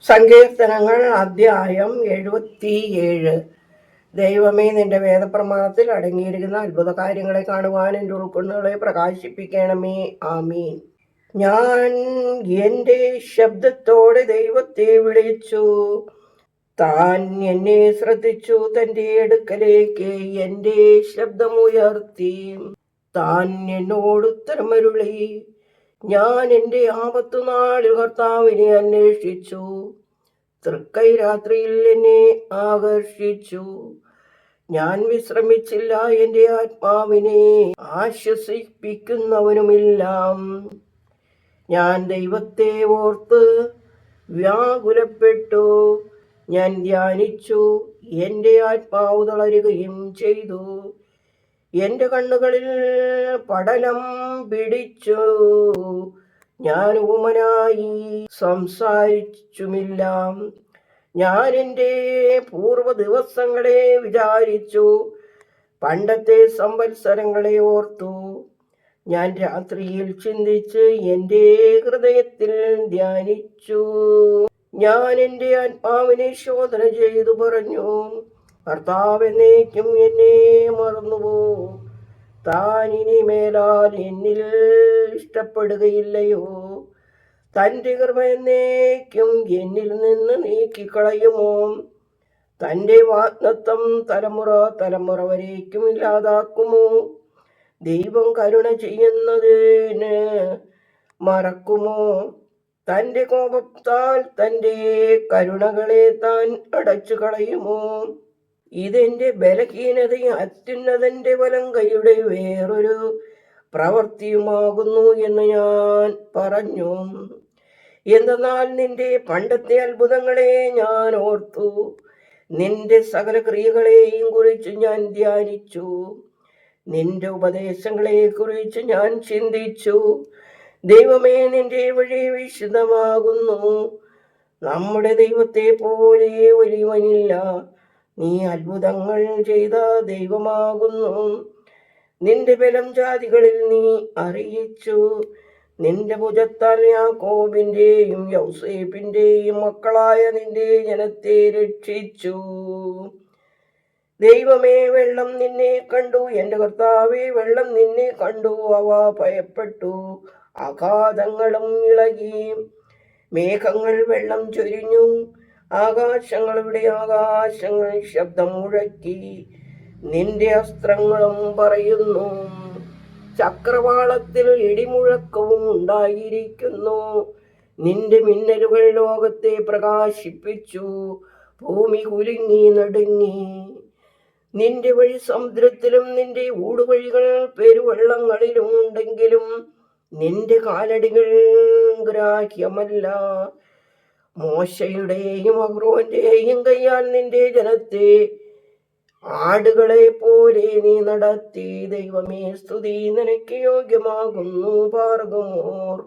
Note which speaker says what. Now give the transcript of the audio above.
Speaker 1: സങ്കീർത്തനങ്ങൾ അധ്യായം 77. ദൈവമേ, നിന്റെ വേദപ്രമാണത്തിൽ അടങ്ങിയിരിക്കുന്ന അത്ഭുത കാര്യങ്ങളെ കാണുവാൻ എൻ്റെ ഉൾക്കൊണ്ടുകളെ പ്രകാശിപ്പിക്കണമേ. ആമീൻ. ഞാൻ എൻ്റെ ശബ്ദത്തോടെ ദൈവത്തെ വിളിച്ചു. താൻ എന്നെ ശ്രദ്ധിച്ചു. തൻ്റെ അടുക്കലേക്ക് എൻ്റെ ശബ്ദമുയർത്തി. താൻ എന്നോട് ഉത്തരമരുളി. ഞാൻ എൻ്റെ ആപത്തുനാളിൽ കർത്താവിനെ അന്വേഷിച്ചു. തൃക്കൈ രാത്രിയിൽ എന്നെ ആകർഷിച്ചു. ഞാൻ വിശ്രമിച്ചില്ല. എൻ്റെ ആത്മാവിനെ ആശ്വസിപ്പിക്കുന്നവനുമില്ല. ഞാൻ ദൈവത്തെ ഓർത്ത് വ്യാകുലപ്പെട്ടു. ഞാൻ ധ്യാനിച്ചു. എൻ്റെ ആത്മാവ് തളരുകയും ചെയ്തു. എൻ്റെ കണ്ണുകളിൽ പടലം പിടിച്ചു. ഞാൻ ഊമനായി സംസാരിച്ചുമില്ല. ഞാൻ എൻ്റെ പൂർവ്വ ദിവസങ്ങളെ വിചാരിച്ചു. പണ്ടത്തെ സംവത്സരങ്ങളെ ഓർത്തു. ഞാൻ രാത്രിയിൽ ചിന്തിച്ച് എൻ്റെ ഹൃദയത്തിൽ ധ്യാനിച്ചു. ഞാൻ എൻ്റെ ആത്മാവിനെ ശോധന ചെയ്തു പറഞ്ഞു, കർത്താവ് എന്നേക്കും എന്നെ മറന്നുപോ. താൻ ഇനി മേലാൽ എന്നിൽ ഇഷ്ടപ്പെടുകയില്ലയോ? തൻ്റെ കൃപ എന്നേക്കും എന്നിൽ നിന്ന് നീക്കിക്കളയുമോ? തൻ്റെ വാഗ്ദത്തം തലമുറ തലമുറ വരേക്കും ഇല്ലാതാക്കുമോ? ദൈവം കരുണ ചെയ്യുന്നതിന് മറക്കുമോ? തൻ്റെ കോപത്താൽ തൻ്റെ കരുണകളെ താൻ അടച്ചു കളയുമോ? ഇതെന്റെ ബലഹീനതയും അത്യുന്നതന്റെ വലങ്കയുടെ വേറൊരു പ്രവൃത്തിയുമാകുന്നു എന്ന് ഞാൻ പറഞ്ഞു. എന്തെന്നാൽ നിന്റെ പണ്ടത്തെ അത്ഭുതങ്ങളെ ഞാൻ ഓർത്തു. നിന്റെ സകല ക്രിയകളെയും കുറിച്ച് ഞാൻ ധ്യാനിച്ചു. നിന്റെ ഉപദേശങ്ങളെ കുറിച്ച് ഞാൻ ചിന്തിച്ചു. ദൈവമേ, നിന്റെ വഴി വിശുദ്ധമാകുന്നു. നമ്മുടെ ദൈവത്തെ പോലെ വലിയവനില്ല. നീ അത്ഭുതങ്ങൾ ചെയ്ത ദൈവമാകുന്നു. നിന്റെ ബലം ജാതികളിൽ നീ അറിയിച്ചു. നിന്റെ ഭുജത്താൽ യാക്കോബിന്റെയും യൗസേപ്പിന്റെയും മക്കളായ നിന്റെ ജനത്തെ രക്ഷിച്ചു. ദൈവമേ, വെള്ളം നിന്നെ കണ്ടു. എൻ്റെ കർത്താവേ, വെള്ളം നിന്നെ കണ്ടു. അവ ഭയപ്പെട്ടു. ആഘാതങ്ങളും ഇളകി. മേഘങ്ങൾ വെള്ളം ചൊരിഞ്ഞു. ആകാശങ്ങളുടെ ആകാശങ്ങൾ ശബ്ദം മുഴക്കി. നിന്റെ അസ്ത്രങ്ങളും പറയുന്നു. ചക്രവാളത്തിൽ ഇടിമുഴക്കവും ഉണ്ടായിരിക്കുന്നു. നിന്റെ മിന്നലുകൾ ലോകത്തെ പ്രകാശിപ്പിച്ചു. ഭൂമി കുലുങ്ങി നടുങ്ങി. നിന്റെ വഴി സമുദ്രത്തിലും നിന്റെ ഊടുവഴികൾ പെരുവെള്ളങ്ങളിലും ഉണ്ടെങ്കിലും നിന്റെ കാലടികൾ ഗ്രാഹ്യമല്ല. മോശയുടെയും അഹ്റോന്റെയും കയ്യാൽ നിന്റെ ജനത്തെ ആടുകളെ പോലെ നീ നടത്തി. ദൈവമേ, സ്തുതി നിനക്ക് യോഗ്യമാകുന്നു. പാർക്കുമോർ.